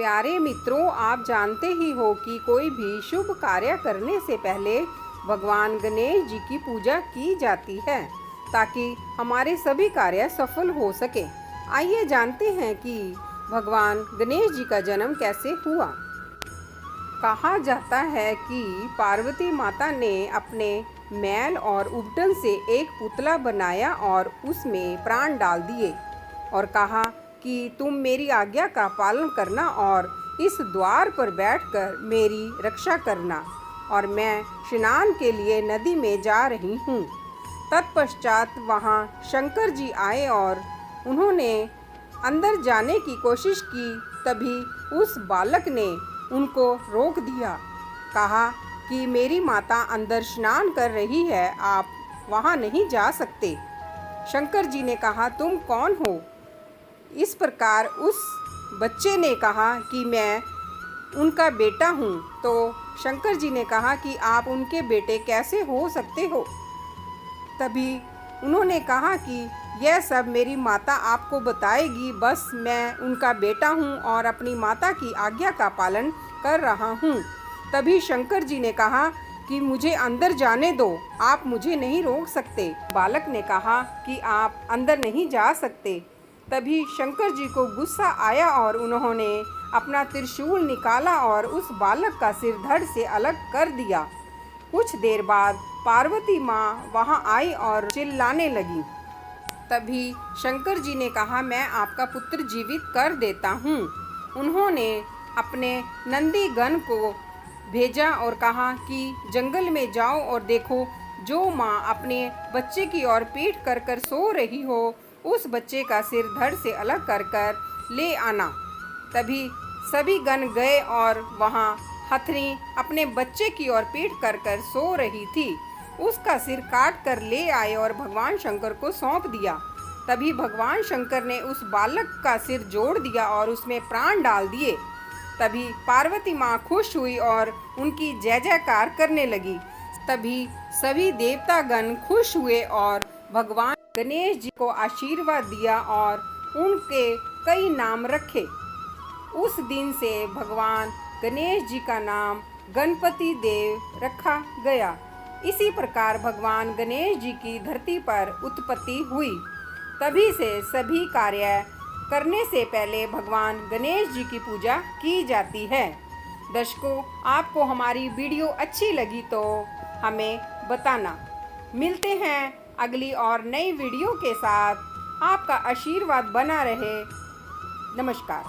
प्यारे मित्रों, आप जानते ही हो कि कोई भी शुभ कार्य करने से पहले भगवान गणेश जी की पूजा की जाती है ताकि हमारे सभी कार्य सफल हो सके। आइए जानते हैं कि भगवान गणेश जी का जन्म कैसे हुआ। कहा जाता है कि पार्वती माता ने अपने मैल और उबटन से एक पुतला बनाया और उसमें प्राण डाल दिए और कहा कि तुम मेरी आज्ञा का पालन करना और इस द्वार पर बैठकर मेरी रक्षा करना, और मैं स्नान के लिए नदी में जा रही हूँ। तत्पश्चात वहाँ शंकर जी आए और उन्होंने अंदर जाने की कोशिश की। तभी उस बालक ने उनको रोक दिया, कहा कि मेरी माता अंदर स्नान कर रही है, आप वहाँ नहीं जा सकते। शंकर जी ने कहा, तुम कौन हो? इस प्रकार उस बच्चे ने कहा कि मैं उनका बेटा हूँ। तो शंकर जी ने कहा कि आप उनके बेटे कैसे हो सकते हो? तभी उन्होंने कहा कि यह सब मेरी माता आपको बताएगी, बस मैं उनका बेटा हूँ और अपनी माता की आज्ञा का पालन कर रहा हूँ। तभी शंकर जी ने कहा कि मुझे अंदर जाने दो, आप मुझे नहीं रोक सकते। बालक ने कहा कि आप अंदर नहीं जा सकते। तभी शंकर जी को गुस्सा आया और उन्होंने अपना त्रिशूल निकाला और उस बालक का सिर धड़ से अलग कर दिया। कुछ देर बाद पार्वती माँ वहाँ आई और चिल्लाने लगी। तभी शंकर जी ने कहा, मैं आपका पुत्र जीवित कर देता हूँ। उन्होंने अपने नंदी गण को भेजा और कहा कि जंगल में जाओ और देखो, जो माँ अपने बच्चे की ओर पीठ कर कर सो रही हो, उस बच्चे का सिर धड़ से अलग कर कर ले आना। तभी सभी गण गए और वहाँ हथनी अपने बच्चे की ओर पीठ कर कर सो रही थी। उसका सिर काट कर ले आए और भगवान शंकर को सौंप दिया। तभी भगवान शंकर ने उस बालक का सिर जोड़ दिया और उसमें प्राण डाल दिए। तभी पार्वती माँ खुश हुई और उनकी जय जयकार करने लगी। तभी सभी देवता गण खुश हुए और भगवान गणेश जी को आशीर्वाद दिया और उनके कई नाम रखे। उस दिन से भगवान गणेश जी का नाम गणपति देव रखा गया। इसी प्रकार भगवान गणेश जी की धरती पर उत्पत्ति हुई। तभी से सभी कार्य करने से पहले भगवान गणेश जी की पूजा की जाती है। दर्शकों, आपको हमारी वीडियो अच्छी लगी तो हमें बताना। मिलते हैं अगली और नई वीडियो के साथ। आपका आशीर्वाद बना रहे। नमस्कार।